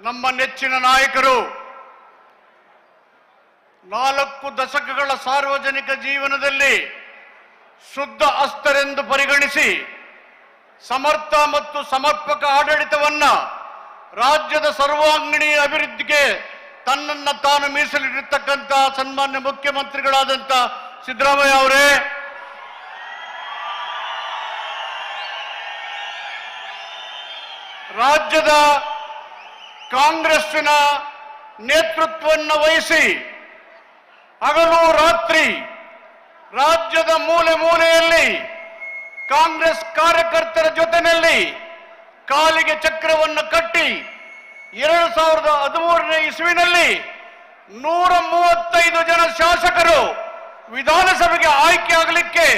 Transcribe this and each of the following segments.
ನಮ್ಮ ನೆಚ್ಚಿನ ನಾಯಕರು 4 ದಶಕಗಳ ಸಾರ್ವಜನಿಕ ಜೀವನದಲ್ಲಿ ಶುದ್ಧ ಅಸ್ತರೆಂದು ಪರಿಗಣಿಸಿ ಸಮರ್ಥ ಮತ್ತು ಸಮರ್ಪಕ ಆಡಳಿತವನ್ನ ರಾಜ್ಯದ ಸರ್ವಾಂಗೀಣ ಅಭಿವೃದ್ಧಿಗೆ ತನ್ನನ್ನು ತಾನು ಮೀಸಲಿಟ್ಟಿರ್ತಕ್ಕಂಥ ಸನ್ಮಾನ್ಯ ಮುಖ್ಯಮಂತ್ರಿಗಳಾದಂಥ ಸಿದ್ದರಾಮಯ್ಯ ಅವರೇ, ರಾಜ್ಯದ ಕಾಂಗ್ರೆಸ್ಸಿನ ನೇತೃತ್ವವನ್ನು ವಹಿಸಿ ಹಗಲು ರಾತ್ರಿ ರಾಜ್ಯದ ಮೂಲೆ ಮೂಲೆಯಲ್ಲಿ ಕಾಂಗ್ರೆಸ್ ಕಾರ್ಯಕರ್ತರ ಜೊತೆಯಲ್ಲಿ ಕಾಲಿಗೆ ಚಕ್ರವನ್ನು ಕಟ್ಟಿ 2013ನೇ ಇಸ್ವಿನಲ್ಲಿ 135 ಜನ ಶಾಸಕರು ವಿಧಾನಸಭೆಗೆ ಆಯ್ಕೆ ಆಗಲಿಕ್ಕೆ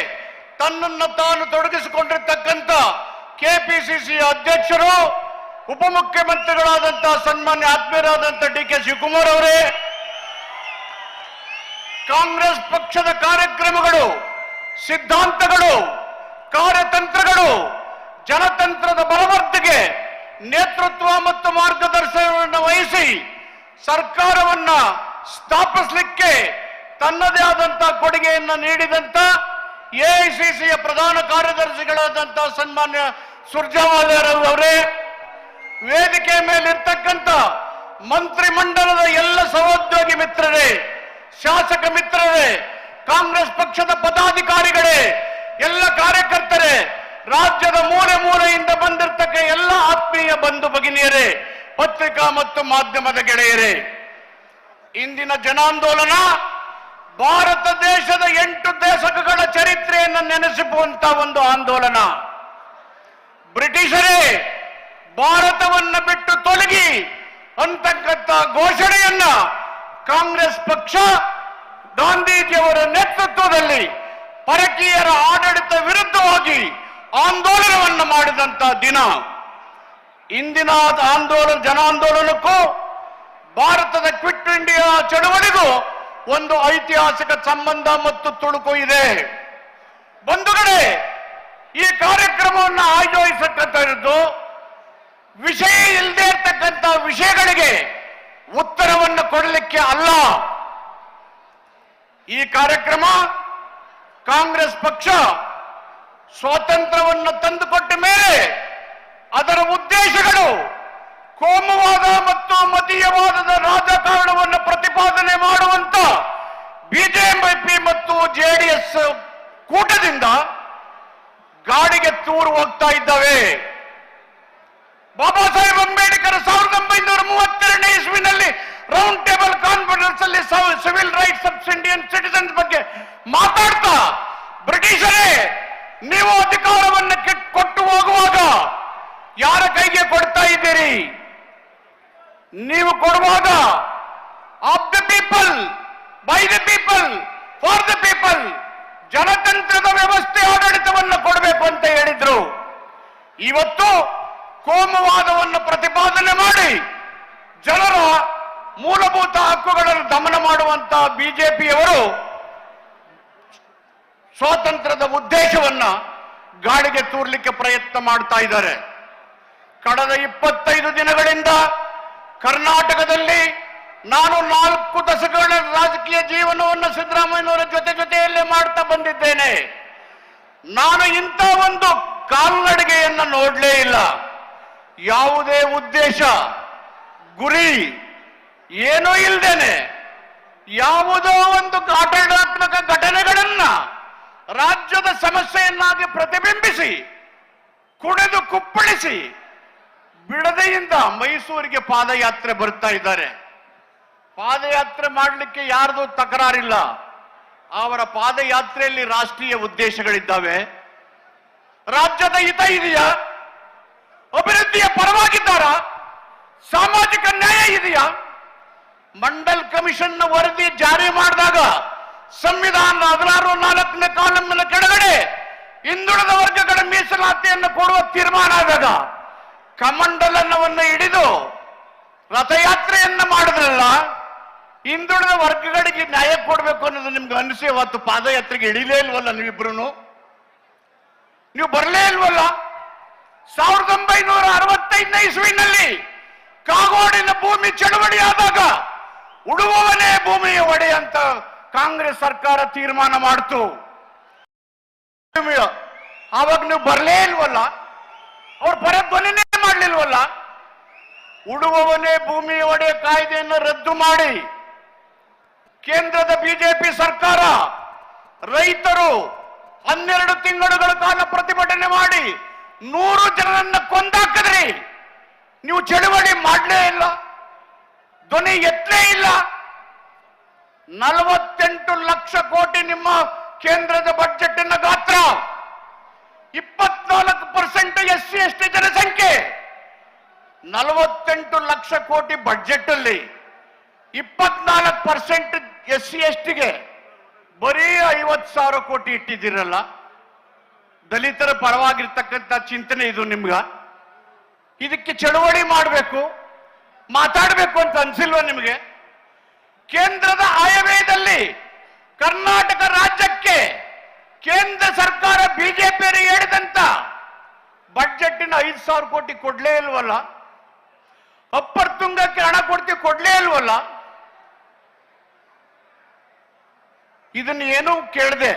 ತನ್ನನ್ನು ತಾನು ತೊಡಗಿಸಿಕೊಂಡಿರ್ತಕ್ಕಂಥ ಕೆಪಿಸಿಸಿ ಅಧ್ಯಕ್ಷರು ಉಪಮುಖ್ಯಮಂತ್ರಿಗಳಾದಂತಹ ಸನ್ಮಾನ್ಯ ಆತ್ಮೀಯರಾದಂಥ ಡಿ.ಕೆ. ಶಿವಕುಮಾರ್ ಅವರೇ, ಕಾಂಗ್ರೆಸ್ ಪಕ್ಷದ ಕಾರ್ಯಕ್ರಮಗಳು, ಸಿದ್ಧಾಂತಗಳು, ಕಾರ್ಯತಂತ್ರಗಳು ಜನತಂತ್ರದ ಬಲವರ್ಧನೆಗೆ ನೇತೃತ್ವ ಮತ್ತು ಮಾರ್ಗದರ್ಶನವನ್ನು ವಹಿಸಿ ಸರ್ಕಾರವನ್ನ ಸ್ಥಾಪಿಸಲಿಕ್ಕೆ ತನ್ನದೇ ಆದಂತಹ ಕೊಡುಗೆಯನ್ನು ನೀಡಿದಂತ ಎಐಸಿಸಿಯ ಪ್ರಧಾನ ಕಾರ್ಯದರ್ಶಿಗಳಾದಂತಹ ಸನ್ಮಾನ್ಯ ಸುರ್ಜೇವಾಲಾ ಅವರೇ, ವೇದಿಕೆ ಮೇಲಿರ್ತಕ್ಕಂಥ ಮಂತ್ರಿಮಂಡಲದ ಎಲ್ಲ ಸಹೋದ್ಯೋಗಿ ಮಿತ್ರರೇ, ಶಾಸಕ ಮಿತ್ರರೇ, ಕಾಂಗ್ರೆಸ್ ಪಕ್ಷದ ಪದಾಧಿಕಾರಿಗಳೇ, ಎಲ್ಲ ಕಾರ್ಯಕರ್ತರೇ, ರಾಜ್ಯದ ಮೂಲೆ ಮೂಲೆಯಿಂದ ಬಂದಿರತಕ್ಕ ಎಲ್ಲ ಆತ್ಮೀಯ ಬಂಧು ಭಗಿನಿಯರೇ, ಪತ್ರಿಕಾ ಮತ್ತು ಮಾಧ್ಯಮದ ಗೆಳೆಯರೇ, ಇಂದಿನ ಜನಾಂದೋಲನ ಭಾರತ ದೇಶದ 8 ದಶಕಗಳ ಚರಿತ್ರೆಯನ್ನು ನೆನೆಸಿಸುವಂತ ಒಂದು ಆಂದೋಲನ. ಬ್ರಿಟಿಷರೇ ಭಾರತವನ್ನ ಬಿಟ್ಟು ತೊಲಗಿ ಅಂತಕ್ಕಂಥ ಘೋಷಣೆಯನ್ನ ಕಾಂಗ್ರೆಸ್ ಪಕ್ಷ ಗಾಂಧೀಜಿಯವರ ನೇತೃತ್ವದಲ್ಲಿ ಪರಕೀಯರ ಆಡಳಿತ ವಿರುದ್ಧವಾಗಿ ಆಂದೋಲನವನ್ನು ಮಾಡಿದಂತ ದಿನ. ಇಂದಿನ ಜನಾಂದೋಲನಕ್ಕೂ ಭಾರತದ ಕ್ವಿಟ್ ಇಂಡಿಯಾ ಚಳವಳಿಗೂ ಒಂದು ಐತಿಹಾಸಿಕ ಸಂಬಂಧ ಮತ್ತು ತುಣುಕು ಇದೆ. ಬಂಧುಗಳೇ, ಈ ಕಾರ್ಯಕ್ರಮವನ್ನು ಆಯೋಜಿಸತಕ್ಕಂಥದ್ದು ವಿಷಯ ಇಲ್ಲದೆ ಇರ್ತಕ್ಕಂಥ ವಿಷಯಗಳಿಗೆ ಉತ್ತರವನ್ನು ಕೊಡಲಿಕ್ಕೆ ಅಲ್ಲ. ಈ ಕಾರ್ಯಕ್ರಮ ಕಾಂಗ್ರೆಸ್ ಪಕ್ಷ ಸ್ವಾತಂತ್ರ್ಯವನ್ನು ತಂದುಕೊಟ್ಟ ಮೇಲೆ ಅದರ ಉದ್ದೇಶಗಳು ಕೋಮುವಾದ ಮತ್ತು ಮತೀಯವಾದದ ರಾಜಕಾರಣವನ್ನು ಪ್ರತಿಪಾದನೆ ಮಾಡುವಂತ ಬಿಜೆಪಿ ಮತ್ತು ಜೆಡಿಎಸ್ ಕೂಟದಿಂದ ಗಾಡಿಗೆ ತೂರು ಹೋಗ್ತಾ ಇದ್ದಾವೆ. ಬಾಬಾ ಸಾಹೇಬ್ ಅಂಬೇಡ್ಕರ್ 1932ನೇ ಇಸ್ವಿನಲ್ಲಿ ರೌಂಡ್ ಟೇಬಲ್ ಕಾನ್ಫರೆನ್ಸ್ ಅಲ್ಲಿ civil rights of Indian citizens ಬಗ್ಗೆ ಮಾತಾಡ್ತಾ, ಬ್ರಿಟಿಷರೇ ನೀವು ಅಧಿಕಾರವನ್ನು ಕೊಟ್ಟು ಹೋಗುವಾಗ ಯಾರ ಕೈಗೆ ಕೊಡ್ತಾ ಇದ್ದೀರಿ? ನೀವು ಕೊಡುವಾಗ of the people, by the people, for the people, ಜನತಂತ್ರದ ವ್ಯವಸ್ಥೆ ಆಡಳಿತವನ್ನು ಕೊಡಬೇಕು ಅಂತ ಹೇಳಿದ್ರು. ಇವತ್ತು ಕೋಮುವಾದವನ್ನು ಪ್ರತಿಪಾದನೆ ಮಾಡಿ ಜನರ ಮೂಲಭೂತ ಹಕ್ಕುಗಳನ್ನು ದಮನ ಮಾಡುವಂತ ಬಿಜೆಪಿಯವರು ಸ್ವಾತಂತ್ರ್ಯದ ಉದ್ದೇಶವನ್ನ ಗಾಳಿಗೆ ತೂರ್ಲಿಕ್ಕೆ ಪ್ರಯತ್ನ ಮಾಡ್ತಾ ಇದ್ದಾರೆ. ಕಳೆದ 25 ದಿನಗಳಿಂದ ಕರ್ನಾಟಕದಲ್ಲಿ ನಾನು 4 ದಶಕಗಳ ರಾಜಕೀಯ ಜೀವನವನ್ನು ಸಿದ್ದರಾಮಯ್ಯನವರ ಜೊತೆಯಲ್ಲೇ ಮಾಡ್ತಾ ಬಂದಿದ್ದೇನೆ. ನಾನು ಇಂಥ ಒಂದು ಕಾಲ್ನಡಿಗೆಯನ್ನು ನೋಡಲೇ ಇಲ್ಲ. ಯಾವುದೇ ಉದ್ದೇಶ, ಗುರಿ ಏನೂ ಇಲ್ಲದೇನೆ ಯಾವುದೋ ಒಂದು ಆಡಳಿತಾತ್ಮಕ ಘಟನೆಗಳನ್ನ ರಾಜ್ಯದ ಸಮಸ್ಯೆಯನ್ನಾಗಿ ಪ್ರತಿಬಿಂಬಿಸಿ ಕುಡಿದು ಕುಪ್ಪಳಿಸಿ ಬಿಡದೆಯಿಂದ ಮೈಸೂರಿಗೆ ಪಾದಯಾತ್ರೆ ಬರ್ತಾ ಇದ್ದಾರೆ. ಪಾದಯಾತ್ರೆ ಮಾಡಲಿಕ್ಕೆ ಯಾರ್ದು ತಕರಾರಿಲ್ಲ. ಅವರ ಪಾದಯಾತ್ರೆಯಲ್ಲಿ ರಾಷ್ಟ್ರೀಯ ಉದ್ದೇಶಗಳಿದ್ದಾವೆ. ರಾಜ್ಯದ ಹಿತ ಇದೆಯಾ? ಅಭಿವೃದ್ಧಿಯ ಪರವಾಗಿದ್ದಾರಾ? ಸಾಮಾಜಿಕ ನ್ಯಾಯ ಇದೆಯಾ? ಮಂಡಲ್ ಕಮಿಷನ್ ವರದಿ ಜಾರಿ ಮಾಡಿದಾಗ ಸಂವಿಧಾನದ 16(4)ನೇ ಕಾಲಂನ ಕೆಳಗಡೆ ಹಿಂದುಳಿದ ವರ್ಗಗಳ ಮೀಸಲಾತಿಯನ್ನು ಕೊಡುವ ತೀರ್ಮಾನ ಆದಾಗ ಕಮಂಡಲವನ್ನು ಹಿಡಿದು ರಥಯಾತ್ರೆಯನ್ನ ಮಾಡಿದ್ರಲ್ಲ, ಹಿಂದುಳಿದ ವರ್ಗಗಳಿಗೆ ನ್ಯಾಯ ಕೊಡಬೇಕು ಅನ್ನೋದು ನಿಮ್ಗೆ ಅನಿಸಿ ಅವತ್ತು ಪಾದಯಾತ್ರೆಗೆ ಇಳಿಲೇ ಇಲ್ವಲ್ಲ? ನೀವಿಬ್ರು ನೀವು ಬರಲೇ ಇಲ್ವಲ್ಲ? 1965ನೇ ಇಸ್ವಿನಲ್ಲಿ ಕಾಗೋಡು ಪಾಲಿನ ಭೂಮಿ ಚಳವಳಿ ಆದಾಗ ಉಳುವವನೇ ಭೂಮಿಯ ಒಡೆ ಅಂತ ಕಾಂಗ್ರೆಸ್ ಸರ್ಕಾರ ತೀರ್ಮಾನ ಮಾಡ್ತು. ಆವಾಗ ನೀವು ಬರಲೇ ಇಲ್ವಲ್ಲ, ಅವ್ರ ಪರ ಧ್ವನಿನೇ ಮಾಡಲಿಲ್ವಲ್ಲ. ಉಳುವವನೇ ಭೂಮಿಯ ಒಡೆ ಕಾಯ್ದೆಯನ್ನು ರದ್ದು ಮಾಡಿ ಕೇಂದ್ರದ ಬಿಜೆಪಿ ಸರ್ಕಾರ ರೈತರು 12 ತಿಂಗಳುಗಳ ಕಾಲ ಪ್ರತಿಭಟನೆ ಮಾಡಿ 100 ಜನರನ್ನ ಕೊಂದಾಕಿದ್ರಿ. ನೀವು ಚಳವಳಿ ಮಾಡಲೇ ಇಲ್ಲ, ಧ್ವನಿ ಎತ್ತಲೇ ಇಲ್ಲ. 48 ಲಕ್ಷ ಕೋಟಿ ನಿಮ್ಮ ಕೇಂದ್ರದ ಬಜೆಟ್ನ ಗಾತ್ರ, 24% SC ST ಜನಸಂಖ್ಯೆ, 48 ಲಕ್ಷ ಕೋಟಿ ಬಜೆಟ್ ಅಲ್ಲಿ 24% SC STಗೆ ಬರೀ 50,000 ಕೋಟಿ ಇಟ್ಟಿದ್ದೀರಲ್ಲ. ದಲಿತರ ಪರವಾಗಿರ್ತಕ್ಕಂಥ ಚಿಂತನೆ ಇದು ನಿಮ್ಗ? ಇದಕ್ಕೆ ಚಳವಳಿ ಮಾಡಬೇಕು, ಮಾತಾಡಬೇಕು ಅಂತ ಅನ್ಸಿಲ್ವ ನಿಮಗೆ? ಕೇಂದ್ರದ ಆಯವ್ಯಯದಲ್ಲಿ ಕರ್ನಾಟಕ ರಾಜ್ಯಕ್ಕೆ ಕೇಂದ್ರ ಸರ್ಕಾರ ಬಿಜೆಪಿ ಹೇಳಿದಂತ ಬಜೆಟ್ಟಿನ 5,000 ಕೋಟಿ ಕೊಡ್ಲೇ ಇಲ್ವಲ್ಲ. ಅಪ್ಪರ್ ತುಂಗಕ್ಕೆ ಹಣ ಕೊಡ್ಲೇ ಇಲ್ವಲ್ಲ. ಇದನ್ನ ಏನು ಕೇಳದೆ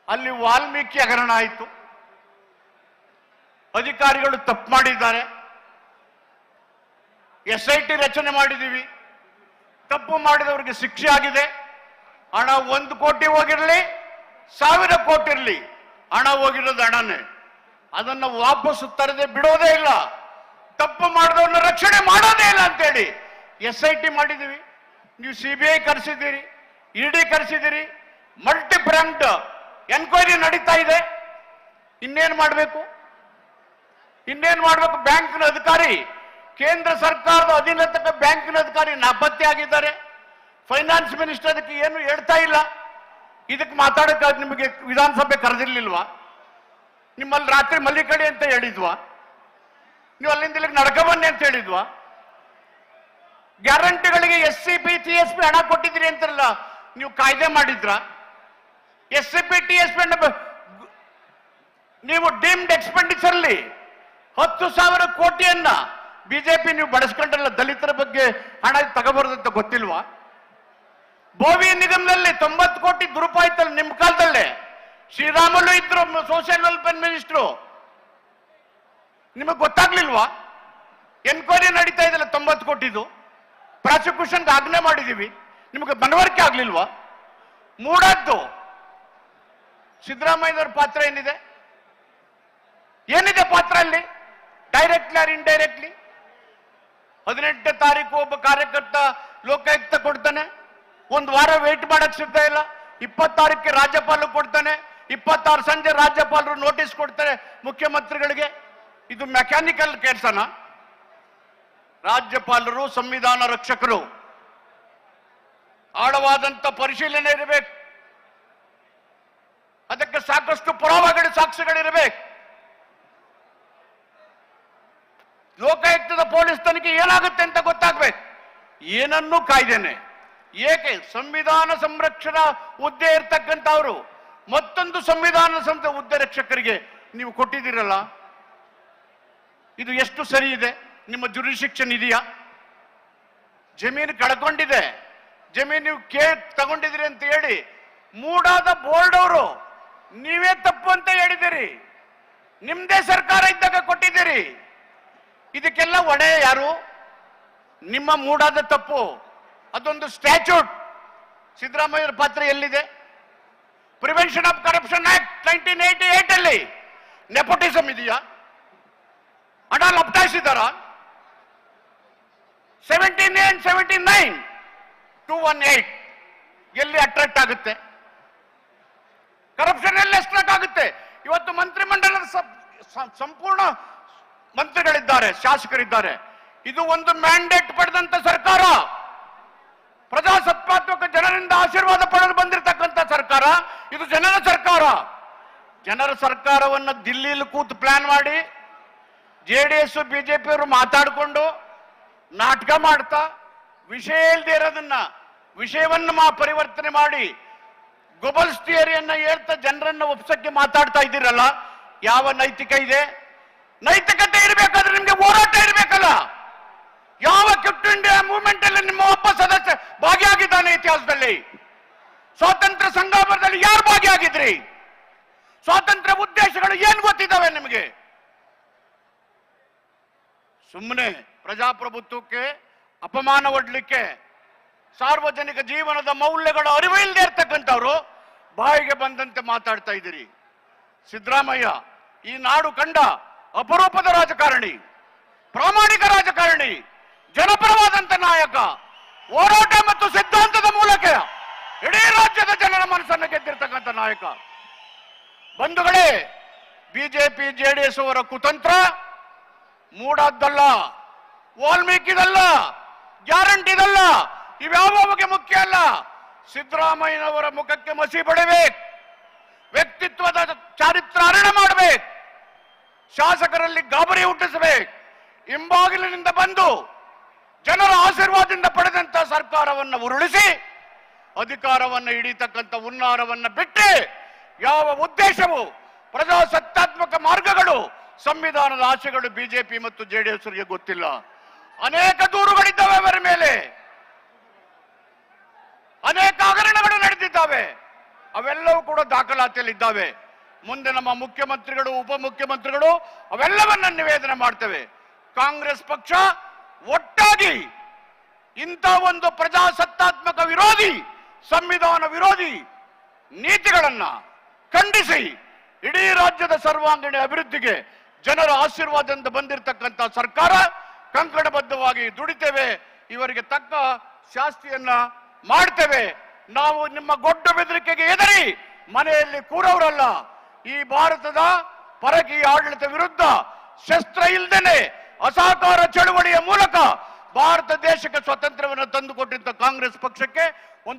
ಅಲ್ಲಿ ವಾಲ್ಮೀಕಿ ಹಗರಣ ಆಯಿತು. ಅಧಿಕಾರಿಗಳು ತಪ್ಪು ಮಾಡಿದ್ದಾರೆ, SIT ರಚನೆ ಮಾಡಿದೀವಿ, ತಪ್ಪು ಮಾಡಿದವರಿಗೆ ಶಿಕ್ಷೆ ಆಗಿದೆ. ಹಣ 1 ಕೋಟಿ ಹೋಗಿರಲಿ, 1000 ಕೋಟಿ ಇರಲಿ, ಹಣ ಹೋಗಿರೋದು ಹಣನೇ. ಅದನ್ನು ವಾಪಸ್ಸು ತರದೆ ಬಿಡೋದೇ ಇಲ್ಲ, ತಪ್ಪು ಮಾಡಿದವ್ರನ್ನ ರಕ್ಷಣೆ ಮಾಡೋದೇ ಇಲ್ಲ ಅಂತೇಳಿ SIT ಮಾಡಿದೀವಿ. ನೀವು CBI ಕರೆಸಿದ್ದೀರಿ, ED ಕರೆಸಿದ್ದೀರಿ, ಮಲ್ಟಿ ಬ್ರಾಂಡ್ ಎನ್ಕ್ವೈರಿ ನಡೀತಾ ಇದೆ. ಇನ್ನೇನು ಮಾಡಬೇಕು? ಬ್ಯಾಂಕ್ನ ಅಧಿಕಾರಿ, ಕೇಂದ್ರ ಸರ್ಕಾರದ ಅಧೀನತಕ್ಕ ಬ್ಯಾಂಕಿನ ಅಧಿಕಾರಿ ನಾಪತ್ತೆ ಆಗಿದ್ದಾರೆ. ಫೈನಾನ್ಸ್ ಮಿನಿಸ್ಟರ್ ಅದಕ್ಕೆ ಏನು ಹೇಳ್ತಾ ಇಲ್ಲ. ಇದಕ್ಕೆ ಮಾತಾಡಕ್ಕೆ ನಿಮಗೆ ವಿಧಾನಸಭೆ ಕರೆದಿರ್ಲಿಲ್ವಾ? ನಿಮ್ಮಲ್ಲಿ ರಾತ್ರಿ ಮಲ್ಲಿಕಡಿ ಅಂತ ಹೇಳಿದ್ವಾ? ನೀವು ಅಲ್ಲಿಂದ ಇಲ್ಲಿಗೆ ನಡ್ಕ ಬನ್ನಿ ಅಂತ ಹೇಳಿದ್ವಾ? ಗ್ಯಾರಂಟಿಗಳಿಗೆ SCP TSP ಹಣ ಕೊಟ್ಟಿದ್ರಿ ಅಂತಾರಲ್ಲ, ನೀವು ಕಾಯ್ದೆ ಮಾಡಿದ್ರ? SCP TSP ನೀವು ಡೀಮ್ಡ್ ಎಕ್ಸ್ಪೆಂಡಿಚರ್ ಅಲ್ಲಿ 10,000 ಕೋಟಿಯನ್ನ ಬಿಜೆಪಿ ನೀವು ಬಳಸ್ಕೊಂಡ್ರಲ್ಲ, ದಲಿತರ ಬಗ್ಗೆ ಹಣ ತಗೋಬಾರ್ದಂತ ಗೊತ್ತಿಲ್ವಾ? ಬೋವಿ ನಿಗಮದಲ್ಲಿ 90 ಕೋಟಿ ದುರುಪಾಯಿತಲ್ಲ ನಿಮ್ಮ ಕಾಲದಲ್ಲೇ. ಶ್ರೀರಾಮುಲು ಇದ್ರು ಸೋಷಿಯಲ್ ವೆಲ್ಫೇರ್ ಮಿನಿಸ್ಟ್ರು, ನಿಮಗೆ ಗೊತ್ತಾಗ್ಲಿಲ್ವಾ? ಎನ್ಕ್ವೈರಿ ನಡೀತಾ ಇದೆಯಲ್ಲ 90 ಕೋಟಿದು, ಪ್ರಾಸಿಕ್ಯೂಷನ್ ಆಜ್ಞೆ ಮಾಡಿದೀವಿ, ನಿಮಗೆ ಮನವರಿಕೆ ಆಗ್ಲಿಲ್ವಾ? ಮೂಡದ್ದು ಸಿದ್ದರಾಮಯ್ಯನವರ ಪಾತ್ರ ಏನಿದೆ ಪಾತ್ರ ಅಲ್ಲಿ? ಡೈರೆಕ್ಟ್ಲಿ ಆರ್ ಇಂಡೈರೆಕ್ಟ್ಲಿ 18ನೇ ತಾರೀಕು ಒಬ್ಬ ಕಾರ್ಯಕರ್ತ ಲೋಕಾಯುಕ್ತ ಕೊಡ್ತಾನೆ, 1 ವಾರ ವೇಟ್ ಮಾಡಕ್ ಸಿದ್ಧ ಇಲ್ಲ. 20 ತಾರೀಕಿಗೆ ರಾಜ್ಯಪಾಲ ಕೊಡ್ತಾನೆ, 26 ಸಂಜೆ ರಾಜ್ಯಪಾಲರು ನೋಟಿಸ್ ಕೊಡ್ತಾರೆ ಮುಖ್ಯಮಂತ್ರಿಗಳಿಗೆ. ಇದು ಮೆಕ್ಯಾನಿಕಲ್ ಕೆಲಸನ? ರಾಜ್ಯಪಾಲರು ಸಂವಿಧಾನ ರಕ್ಷಕರು, ಆಳವಾದಂತ ಪರಿಶೀಲನೆ ಇರಬೇಕು, ಅದಕ್ಕೆ ಸಾಕಷ್ಟು ಪುರಾವೆಗಳು ಸಾಕ್ಷ್ಯಗಳಿರಬೇಕು. ಲೋಕಾಯುಕ್ತದ ಪೊಲೀಸ್ ತನಿಖೆ ಏನಾಗುತ್ತೆ ಅಂತ ಗೊತ್ತಾಗ್ಬೇಕು. ಏನನ್ನೂ ಕಾಯ್ದೇನೆ ಏಕೆ ಸಂವಿಧಾನ ಸಂರಕ್ಷಣಾ ಹುದ್ದೆ ಇರ್ತಕ್ಕಂಥವ್ರು ಮತ್ತೊಂದು ಸಂವಿಧಾನ ಸಂಸ್ಥೆ ಹುದ್ದೆ ರಕ್ಷಕರಿಗೆ ನೀವು ಕೊಟ್ಟಿದ್ದೀರಲ್ಲ, ಇದು ಎಷ್ಟು ಸರಿ ಇದೆ? ನಿಮ್ಮ ಜುರಿಸ್ಡಿಕ್ಷನ್ ಇದೆಯಾ? ಜಮೀನು ಕಳ್ಕೊಂಡಿದೆ, ಜಮೀನು ನೀವು ತಗೊಂಡಿದ್ದೀರಿ ಅಂತ ಹೇಳಿ ಮೂಡಾದ ಬೋರ್ಡ್ ಅವರು ನೀವೇ ತಪ್ಪು ಅಂತ ಹೇಳಿದಿರಿ. ನಿಮ್ದೇ ಸರ್ಕಾರ ಇದ್ದಾಗ ಕೊಟ್ಟಿದ್ದೀರಿ. ಇದಕ್ಕೆಲ್ಲ ಹೊಣೆ ಯಾರು? ನಿಮ್ಮ ಮೂಡಾದ ತಪ್ಪು. ಅದೊಂದು ಸ್ಟ್ಯಾಚ್ಯೂಟ್. ಸಿದ್ದರಾಮಯ್ಯರ ಪಾತ್ರ ಎಲ್ಲಿದೆ? ಪ್ರಿವೆನ್ಷನ್ ಆಫ್ ಕರಪ್ಷನ್ ಆಕ್ಟ್ 1988 ಅಲ್ಲಿ ನೆಪೋಟಿಸಮ್ ಇದೆಯಾ? ಹಣ ಲಪ್ಟಾಯಿಸಿದಾರ? 79, 79, 218 ಎಲ್ಲಿ ಅಟ್ರಾಕ್ಟ್ ಆಗುತ್ತೆ? ಕರಪ್ಷನ್ ಎಲ್ಲಿ ಅಟ್ರಾಕ್ಟ್ ಆಗುತ್ತೆ? ಇವತ್ತು ಮಂತ್ರಿಮಂಡಲದ ಸಂಪೂರ್ಣ ಮಂತ್ರಿಗಳಿದ್ದಾರೆ, ಶಾಸಕರಿದ್ದಾರೆ. ಇದು ಒಂದು ಮ್ಯಾಂಡೇಟ್ ಪಡೆದಂತ ಸರ್ಕಾರ, ಪ್ರಜಾಸತ್ತಾತ್ಮಕ ಜನರಿಂದ ಆಶೀರ್ವಾದ ಪಡೆದು ಬಂದಿರತಕ್ಕಂಥ ಸರ್ಕಾರ. ಇದು ಜನರ ಸರ್ಕಾರ. ಜನರ ಸರ್ಕಾರವನ್ನು ದಿಲ್ಲಿಯಲ್ಲಿ ಕೂತು ಪ್ಲಾನ್ ಮಾಡಿ JDS BJP ಅವರು ಮಾತಾಡಿಕೊಂಡು ನಾಟಕ ಮಾಡ್ತಾ ವಿಷಯ ಇಲ್ಲದೆ ಇರೋದನ್ನ ವಿಷಯವನ್ನ ಪರಿವರ್ತನೆ ಮಾಡಿ ಗ್ಲೋಬಲ್ಸ್ ಥಿಯರಿಯನ್ನ ಹೇಳ್ತಾ ಜನರನ್ನ ಒಪ್ಸಕ್ಕೆ ಮಾತಾಡ್ತಾ ಇದ್ದೀರಲ್ಲ, ಯಾವ ನೈತಿಕ ಇದೆ? ನೈತಿಕತೆ ಇರಬೇಕಾದ್ರೆ ನಿಮ್ಗೆ ಹೋರಾಟ ಇರಬೇಕಲ್ಲ. ಇತಿಹಾಸದಲ್ಲಿ? ಸ್ವಾತಂತ್ರ್ಯ ಸಂಗ್ರಾಮದಲ್ಲಿ ಯಾರು ಭಾಗಿಯಾಗಿದ್ರಿ? ಸ್ವಾತಂತ್ರ್ಯ ಉದ್ದೇಶಗಳು ಏನ್ ಗೊತ್ತಿದ್ದಾವೆ ನಿಮಗೆ? ಸುಮ್ಮನೆ ಪ್ರಜಾಪ್ರಭುತ್ವಕ್ಕೆ ಅಪಮಾನ ಒಡ್ಲಿಕ್ಕೆ, ಸಾರ್ವಜನಿಕ ಜೀವನದ ಮೌಲ್ಯಗಳ ಅರಿವು ಇಲ್ಲದೆ ಇರ್ತಕ್ಕಂಥವ್ರು ಬಾಯಿಗೆ ಬಂದಂತೆ ಮಾತಾಡ್ತಾ ಇದ್ದೀರಿ. ಸಿದ್ದರಾಮಯ್ಯ ಈ ನಾಡು ಕಂಡ ಅಪರೂಪದ ರಾಜಕಾರಣಿ, ಪ್ರಾಮಾಣಿಕ ರಾಜಕಾರಣಿ, ಜನಪರವಾದಂತ ನಾಯಕ, ಹೋರಾಟ ಮತ್ತು ಸಿದ್ಧಾಂತದ ಮೂಲಕ ಇಡೀ ರಾಜ್ಯದ ಜನರ ಮನಸ್ಸನ್ನು ಗೆದ್ದಿರ್ತಕ್ಕಂಥ ನಾಯಕ. ಬಂಧುಗಳೇ, ಬಿಜೆಪಿ ಜೆಡಿಎಸ್ ಅವರ ಕುತಂತ್ರ ಮೂಡಾದ್ದಲ್ಲ, ವಾಲ್ಮೀಕಿದಲ್ಲ, ಗ್ಯಾರಂಟಿದಲ್ಲ, ಇವ್ಯಾವುಗೆ ಮುಖ್ಯ ಅಲ್ಲ. ಸಿದ್ದರಾಮಯ್ಯನವರ ಮುಖಕ್ಕೆ ಮಸಿ ಬಡಬೇಕು, ವ್ಯಕ್ತಿತ್ವದ ಚಾರಿತ್ರಾರ್ಣ ಮಾಡಬೇಕು, ಶಾಸಕರಲ್ಲಿ ಗಾಬರಿ ಹುಟ್ಟಿಸಬೇಕು. ಹಿಂಬಾಗಿಲಿನಿಂದ ಬಂದು ಜನರ ಆಶೀರ್ವಾದದಿಂದ ಪಡೆದಂತ ಸರ್ಕಾರವನ್ನು ಉರುಳಿಸಿ ಅಧಿಕಾರವನ್ನು ಹಿಡಿತಕ್ಕಂಥ ಹುನ್ನಾರವನ್ನು ಬಿಟ್ಟು ಯಾವ ಉದ್ದೇಶವು, ಪ್ರಜಾಸತ್ತಾತ್ಮಕ ಮಾರ್ಗಗಳು, ಸಂವಿಧಾನದ ಆಶೆಗಳು ಬಿಜೆಪಿ ಮತ್ತು ಜೆಡಿಎಸ್ ಅವರಿಗೆ ಗೊತ್ತಿಲ್ಲ. ಅನೇಕ ದೂರುಗಳಿದ್ದಾವೆ ಅವರ ಮೇಲೆ, ಅನೇಕ ಹಗರಣಗಳು ನಡೆದಿದ್ದಾವೆ. ಅವೆಲ್ಲವೂ ಕೂಡ ದಾಖಲಾತಿಯಲ್ಲಿದ್ದಾವೆ. ಮುಂದೆ ನಮ್ಮ ಮುಖ್ಯಮಂತ್ರಿಗಳು, ಉಪಮುಖ್ಯಮಂತ್ರಿಗಳು ಅವೆಲ್ಲವನ್ನ ನಿವೇದನೆ ಮಾಡ್ತೇವೆ. ಕಾಂಗ್ರೆಸ್ ಪಕ್ಷ ಒಟ್ಟಾಗಿ ಇಂಥ ಒಂದು ಪ್ರಜಾಸತ್ತಾತ್ಮಕ ವಿರೋಧಿ, ಸಂವಿಧಾನ ವಿರೋಧಿ ನೀತಿಗಳನ್ನ ಖಂಡಿಸಿ ಇಡೀ ರಾಜ್ಯದ ಸರ್ವಾಂಗೀಣ ಅಭಿವೃದ್ಧಿಗೆ ಜನರ ಆಶೀರ್ವಾದದಿಂದ ಬಂದಿರತಕ್ಕಂಥ ಸರ್ಕಾರ ಕಂಕಣಬದ್ಧವಾಗಿ ದುಡಿತೇವೆ. ಇವರಿಗೆ ತಕ್ಕ ಶಾಸ್ತಿಯನ್ನ ಮಾಡ್ತೇವೆ. ನಾವು ನಿಮ್ಮ ಗೊಡ್ಡ ಬೆದರಿಕೆಗೆ ಹೆದರಿ ಮನೆಯಲ್ಲಿ ಕೂರವರಲ್ಲ. ಈ ಭಾರತದ ಪರಕೀಯ ಆಡಳಿತ ವಿರುದ್ಧ ಶಸ್ತ್ರ ಇಲ್ಲದೇನೆ ಅಸಹಕಾರ ಚಳುವಳಿಯ ಮೂಲಕ ಭಾರತ ದೇಶಕ್ಕೆ ಸ್ವಾತಂತ್ರ್ಯವನ್ನು ತಂದುಕೊಟ್ಟಿದ್ದ ಕಾಂಗ್ರೆಸ್ ಪಕ್ಷಕ್ಕೆ ಒಂದು